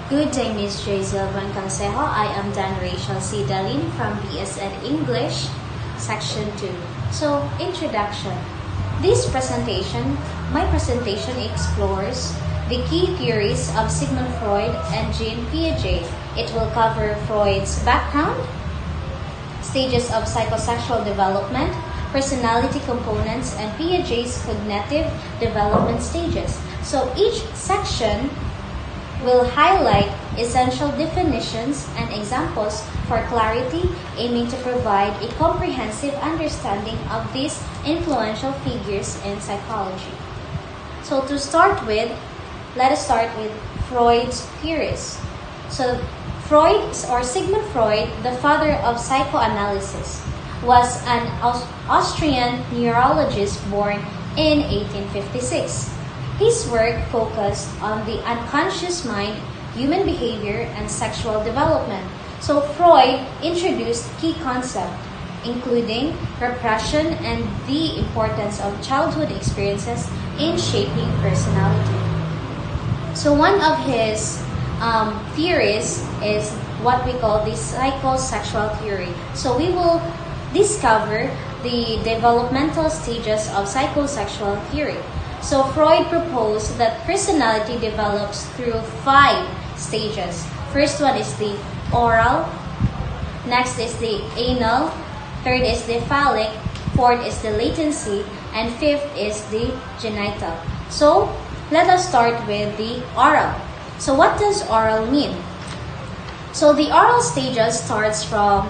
Good day, Ms. Jazel Consejo. I am Dan Rachel C. Dalin from BSN English, Section 2. So, introduction. My presentation explores the key theories of Sigmund Freud and Jean Piaget. It will cover Freud's background, stages of psychosexual development, personality components, and Piaget's cognitive development stages. So each section will highlight essential definitions and examples for clarity, aiming to provide a comprehensive understanding of these influential figures in psychology. So to start with, let us start with Freud's theories. So Sigmund Freud, the father of psychoanalysis, was an Austrian neurologist born in 1856. His work focused on the unconscious mind, human behavior, and sexual development. So Freud introduced key concepts, including repression and the importance of childhood experiences in shaping personality. So one of his theories is what we call the psychosexual theory. So we will discover the developmental stages of psychosexual theory. So Freud proposed that personality develops through 5 stages. First one is the oral, next is the anal, third is the phallic, fourth is the latency, and fifth is the genital. So let us start with the oral. So what does oral mean? So the oral stages starts from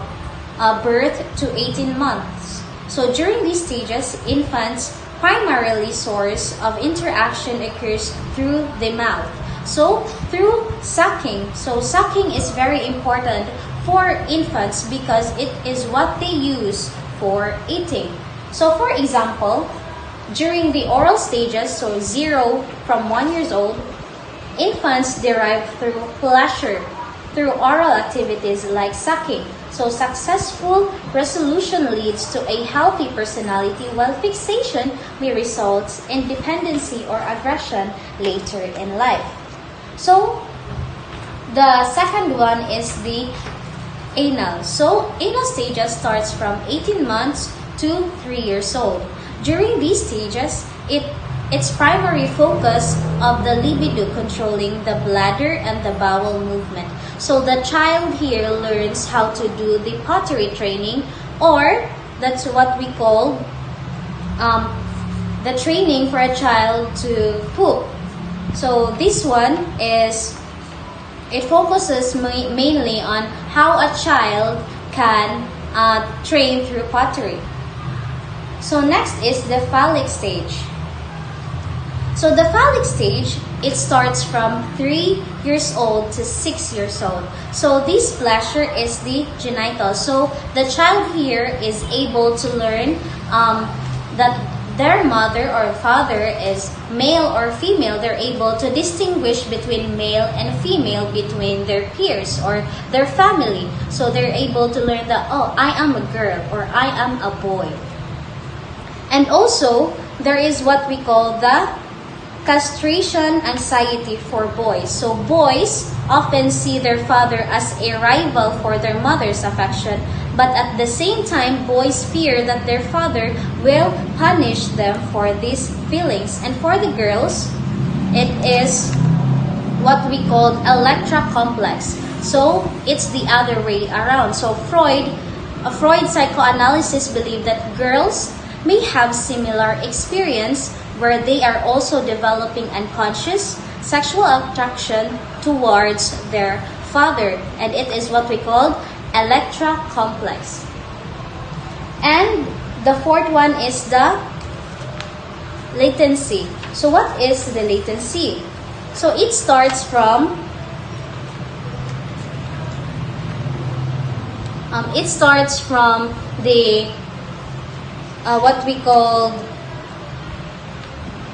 birth to 18 months. So during these stages, infants' primarily source of interaction occurs through the mouth. So through sucking. So sucking is very important for infants because it is what they use for eating. So for example, during the oral stages, so 0 from 1 years old, infants derive through pleasure through oral activities like sucking. So successful resolution leads to a healthy personality, while fixation may result in dependency or aggression later in life. So the second one is the anal. So anal stages starts from 18 months to 3 years old. During these stages, its primary focus of the libido controlling the bladder and the bowel movement. So the child here learns how to do the pottery training, or that's what we call the training for a child to poop. So this one it focuses mainly on how a child can train through pottery. So next is the phallic stage. So the phallic stage, it starts from 3 years old to 6 years old. So this pleasure is the genital. So the child here is able to learn that their mother or father is male or female. They're able to distinguish between male and female between their peers or their family. So they're able to learn that, oh, I am a girl or I am a boy. And also, there is what we call the castration anxiety for boys. So boys often see their father as a rival for their mother's affection, but at the same time, boys fear that their father will punish them for these feelings. And for the girls, it is what we call Electra complex. So it's the other way around. So Freud's psychoanalysis believed that girls may have similar experience where they are also developing unconscious sexual attraction towards their father, and it is what we call Electra complex. And the fourth one is the latency. So what is the latency? So it starts from the what we call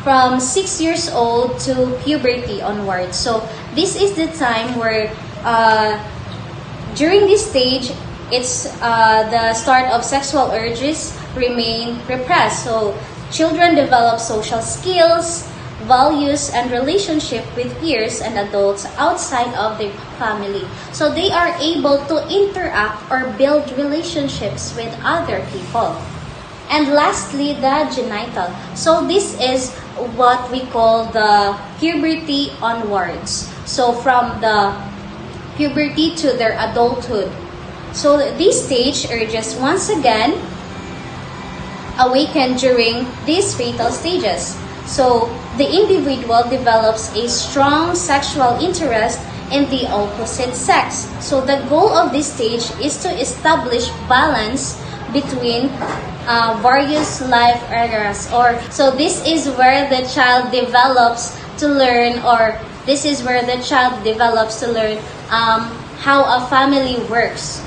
from 6 years old to puberty onwards. So this is the time where during this stage, it's the start of sexual urges remain repressed. So children develop social skills, values, and relationship with peers and adults outside of their family. So they are able to interact or build relationships with other people. And lastly, the genital. So this is what we call the puberty onwards. So from the puberty to their adulthood. So this stage urges once again awaken during these fatal stages. So the individual develops a strong sexual interest in the opposite sex. So the goal of this stage is to establish balance between various life areas. Or so this is where the child develops to learn, or this is where the child develops to learn how a family works.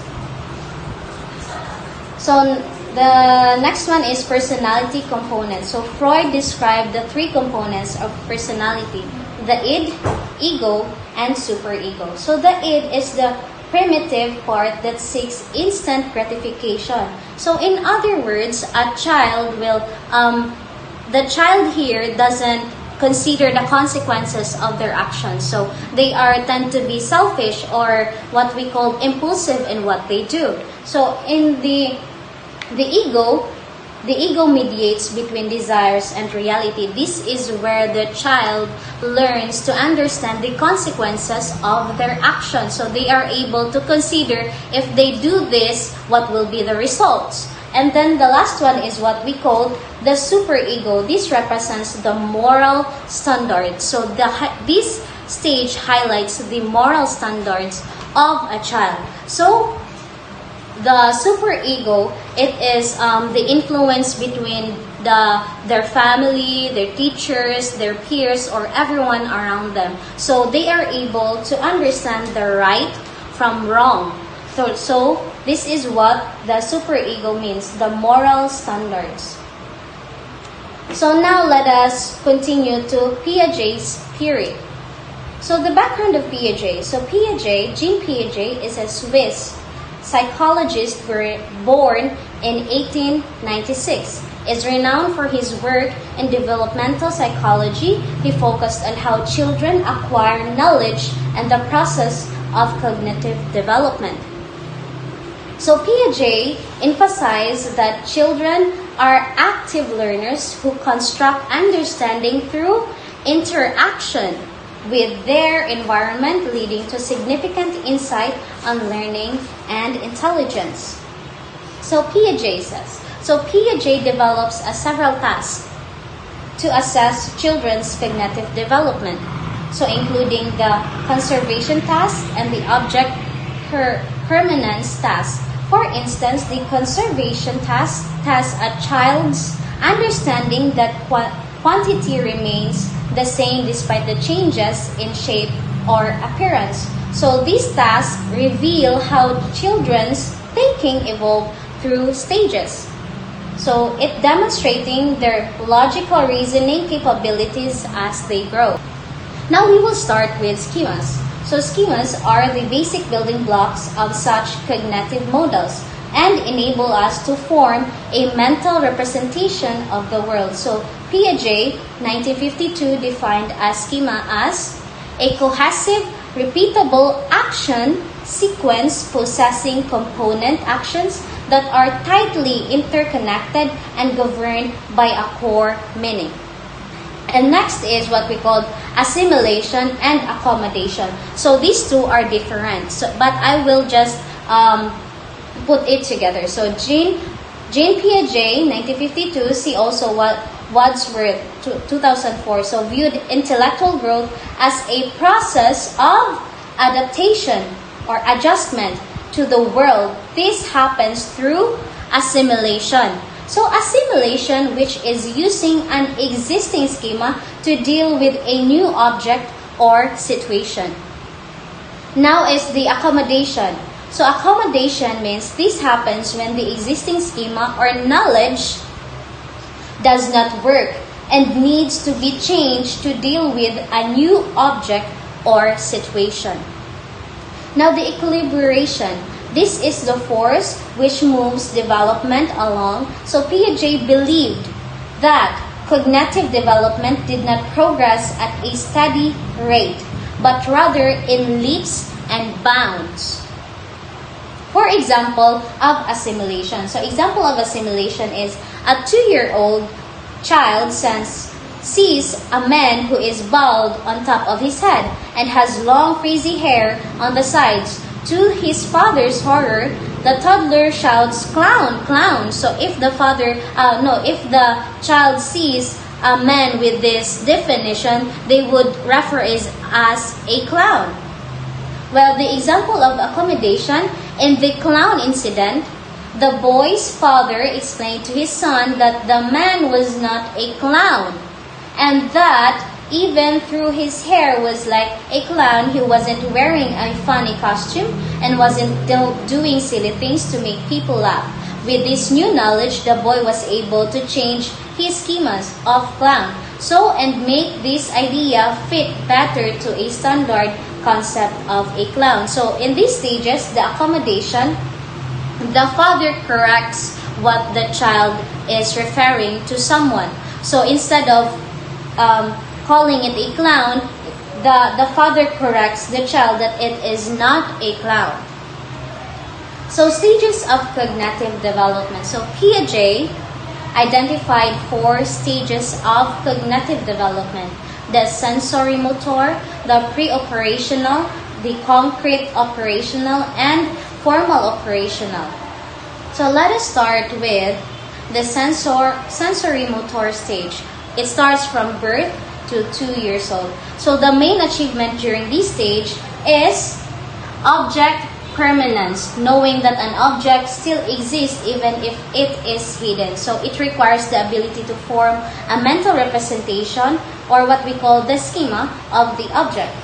So the next one is personality components. So Freud described the three components of personality: the id, ego, and superego. So the id is the primitive part that seeks instant gratification. So in other words, a child will, the child here doesn't consider the consequences of their actions. So they tend to be selfish, or what we call impulsive in what they do. So in the ego mediates between desires and reality. This is where the child learns to understand the consequences of their actions. So they are able to consider, if they do this, what will be the results. And then the last one is what we call the superego. This represents the moral standards. So this stage highlights the moral standards of a child. So the superego, it is the influence between their family, their teachers, their peers, or everyone around them. So they are able to understand the right from wrong. So this is what the superego means, the moral standards. So now let us continue to Piaget's theory. So the background of Piaget. So Jean Piaget is a Swiss psychologist born in 1896. Is renowned for his work in developmental psychology. He focused on how children acquire knowledge and the process of cognitive development. So Piaget emphasized that children are active learners who construct understanding through interaction with their environment, leading to significant insight on learning and intelligence. So Piaget says, Piaget develops several tasks to assess children's cognitive development, so including the conservation task and the object permanence task. For instance, the conservation task has a child's understanding that quantity remains the same despite the changes in shape or appearance. So these tasks reveal how children's thinking evolve through stages. So it demonstrating their logical reasoning capabilities as they grow. Now we will start with schemas. So schemas are the basic building blocks of such cognitive models and enable us to form a mental representation of the world. So Piaget, 1952, defined a schema as a cohesive, repeatable action sequence possessing component actions that are tightly interconnected and governed by a core meaning. And next is what we call assimilation and accommodation. So these two are different, but I will just put it together. So Jean Piaget, 1952, see also what Wadsworth, 2004, so viewed intellectual growth as a process of adaptation or adjustment to the world. This happens through assimilation. So assimilation, which is using an existing schema to deal with a new object or situation. Now is the accommodation. So accommodation means this happens when the existing schema or knowledge does not work and needs to be changed to deal with a new object or situation. Now the equilibration. This is the force which moves development along. So Piaget believed that cognitive development did not progress at a steady rate, but rather in leaps and bounds. For example of assimilation. So example of assimilation is a 2-year-old child sees a man who is bald on top of his head and has long frizzy hair on the sides. To his father's horror, the toddler shouts, "Clown, clown!" So if the child sees a man with this definition, they would refer it as a clown. Well, the example of accommodation in the clown incident, the boy's father explained to his son that the man was not a clown, and that even though his hair was like a clown, he wasn't wearing a funny costume and wasn't doing silly things to make people laugh. With this new knowledge, the boy was able to change his schemas of clown, and make this idea fit better to a standard concept of a clown. So in these stages, the accommodation, the father corrects what the child is referring to someone. So instead of calling it a clown, the father corrects the child that it is not a clown. So stages of cognitive development. So Piaget identified 4 stages of cognitive development: the sensory motor, the pre-operational, the concrete operational, and formal operational. So let us start with the sensory motor stage. It starts from birth to 2 years old. So the main achievement during this stage is object permanence, knowing that an object still exists even if it is hidden. So it requires the ability to form a mental representation, or what we call the schema of the object.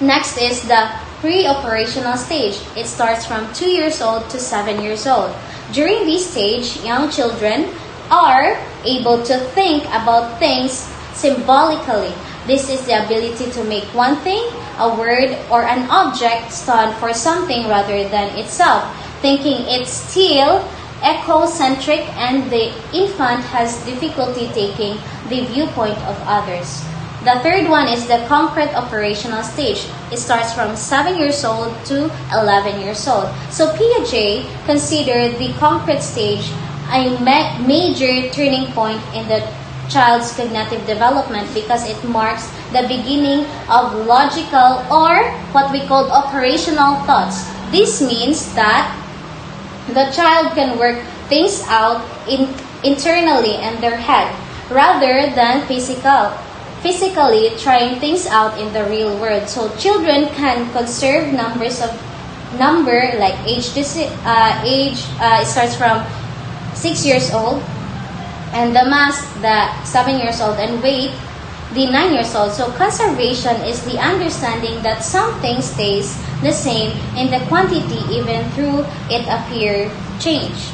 Next is the pre-operational stage. It starts from 2 years old to 7 years old. During this stage, young children are able to think about things symbolically. This is the ability to make one thing, a word, or an object stand for something rather than itself. Thinking it's still ecocentric, and the infant has difficulty taking the viewpoint of others. The third one is the concrete operational stage. It starts from 7 years old to 11 years old. So Piaget considered the concrete stage a major turning point in the child's cognitive development because it marks the beginning of logical, or what we call operational thoughts. This means that the child can work things out internally in their head rather than physically trying things out in the real world. So children can conserve number like age. It starts from 6 years old, and the mass, the 7 years old, and weight, the 9 years old. So conservation is the understanding that something stays the same in the quantity even through it appear change.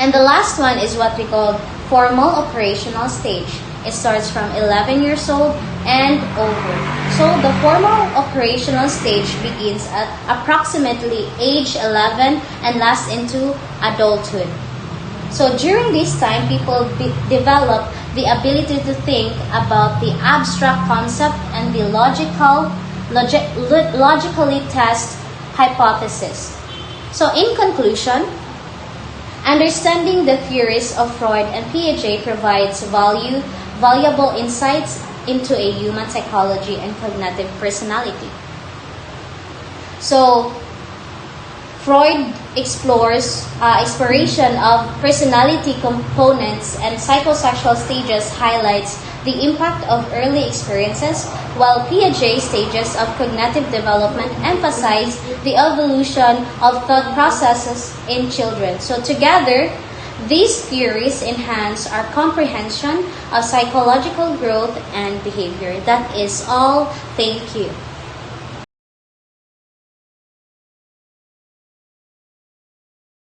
And the last one is what we call formal operational stage. It starts from 11 years old and over. So the formal operational stage begins at approximately age 11 and lasts into adulthood. So during this time, people develop the ability to think about the abstract concept and the logically test hypothesis. So in conclusion, understanding the theories of Freud and Piaget provides valuable insights into a human psychology and cognitive personality. So Freud explores exploration of personality components and psychosexual stages, highlights the impact of early experiences, while Piaget's stages of cognitive development emphasize the evolution of thought processes in children. So together, these theories enhance our comprehension of psychological growth and behavior. That is all. Thank you.